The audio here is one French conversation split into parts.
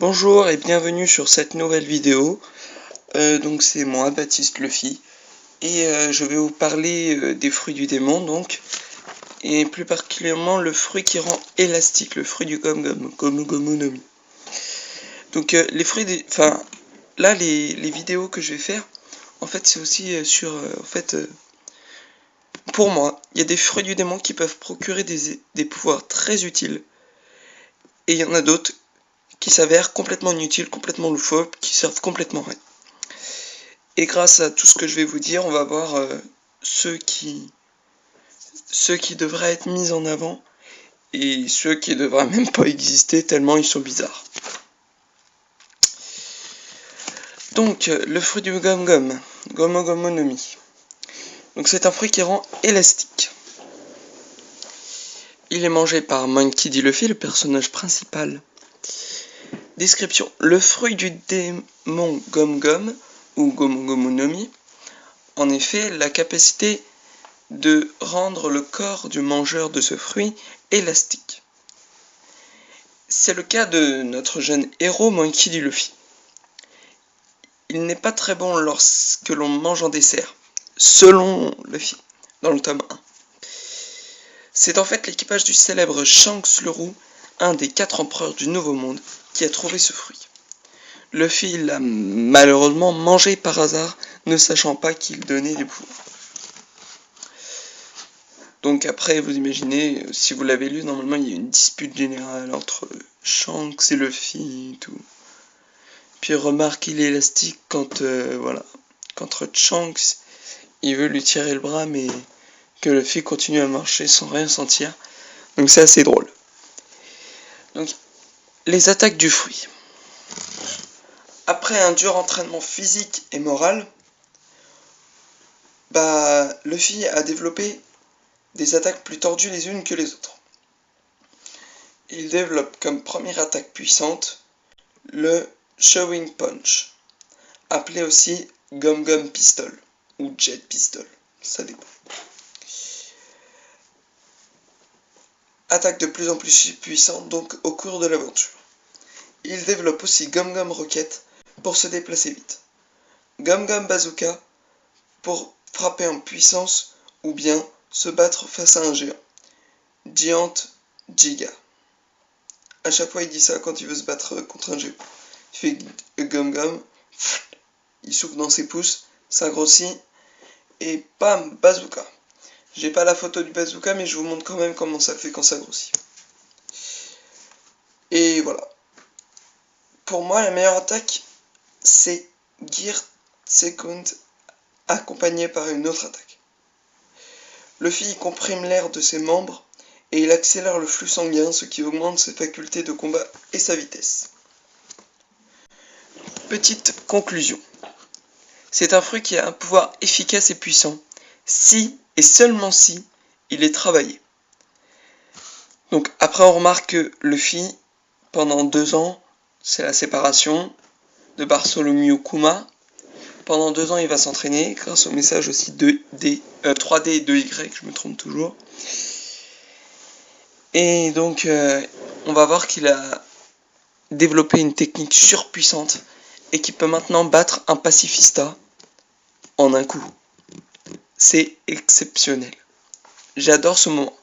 Bonjour et bienvenue sur cette nouvelle vidéo. Donc c'est moi, Baptiste Luffy, et je vais vous parler des fruits du démon, donc, et plus particulièrement le fruit qui rend élastique, le fruit du Gomu Gomu no Mi. Donc les fruits des... Enfin, là les vidéos que je vais faire, en fait c'est aussi sur... pour moi, il y a des fruits du démon qui peuvent procurer des pouvoirs très utiles, et il y en a d'autres qui s'avèrent complètement inutiles, complètement loufoques, qui servent complètement rien. Et grâce à tout ce que je vais vous dire, on va voir ceux qui devraient être mis en avant et ceux qui devraient même pas exister tellement ils sont bizarres. Donc le fruit du Gomu Gomu no Mi. Donc c'est un fruit qui rend élastique. Il est mangé par Monkey D. Luffy, le personnage principal. Description. Le fruit du démon Gom ou Gomu Gomu no Mi, en effet, la capacité de rendre le corps du mangeur de ce fruit élastique. C'est le cas de notre jeune héros Monkey D. Luffy. Il n'est pas très bon lorsque l'on mange en dessert, selon Luffy, dans le tome 1. C'est en fait l'équipage du célèbre Shanks le Roux, un des 4 empereurs du Nouveau Monde, qui a trouvé ce fruit. Luffy l'a malheureusement mangé par hasard, ne sachant pas qu'il donnait des pouvoirs. Donc après, vous imaginez, si vous l'avez lu, normalement il y a une dispute générale entre Shanks et Luffy et tout. Puis remarque, il est élastique quand, quand Shanks, il veut lui tirer le bras, mais que Luffy continue à marcher sans rien sentir. Donc c'est assez drôle. Donc, les attaques du fruit. Après un dur entraînement physique et moral, Luffy a développé des attaques plus tordues les unes que les autres. Il développe comme première attaque puissante le Chewing Punch, appelé aussi Gum Pistol ou Jet Pistol, ça dépend. Attaque de plus en plus puissante donc au cours de l'aventure. Il développe aussi Gum Rocket pour se déplacer vite, Gum Bazooka pour frapper en puissance ou bien se battre face à un géant, Giant Giga. A chaque fois il dit ça quand il veut se battre contre un géant. Il fait Gum, il souffle dans ses pouces, ça grossit, et bam, bazooka. J'ai pas la photo du bazooka, mais je vous montre quand même comment ça fait quand ça grossit. Et voilà. Pour moi, la meilleure attaque, c'est Gear Second, accompagné par une autre attaque. Luffy comprime l'air de ses membres, et il accélère le flux sanguin, ce qui augmente ses facultés de combat et sa vitesse. Petite conclusion. C'est un fruit qui a un pouvoir efficace et puissant, si et seulement si il est travaillé. Donc après on remarque que Luffy, pendant 2 ans, c'est la séparation de Bartholomew Kuma. Pendant 2 ans il va s'entraîner grâce au message aussi 3D et 2Y, je me trompe toujours. Et donc on va voir qu'il a développé une technique surpuissante et qu'il peut maintenant battre un pacifista en un coup. C'est exceptionnel. J'adore ce moment.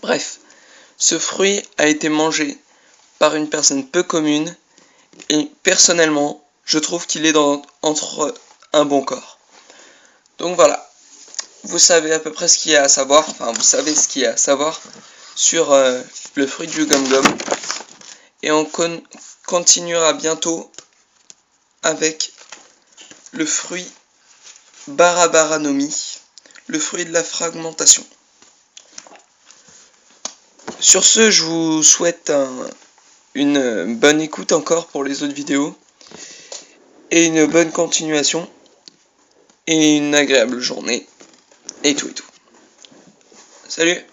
Bref, ce fruit a été mangé par une personne peu commune et personnellement, je trouve qu'il est entre un bon corps. Donc voilà, vous savez à peu près ce qu'il y a à savoir, vous savez ce qu'il y a à savoir sur le fruit du Gum. Et on continuera bientôt avec le fruit Barabara no Mi, le fruit de la fragmentation. Sur ce, je vous souhaite une bonne écoute encore pour les autres vidéos, et une bonne continuation, et une agréable journée, et tout. Salut!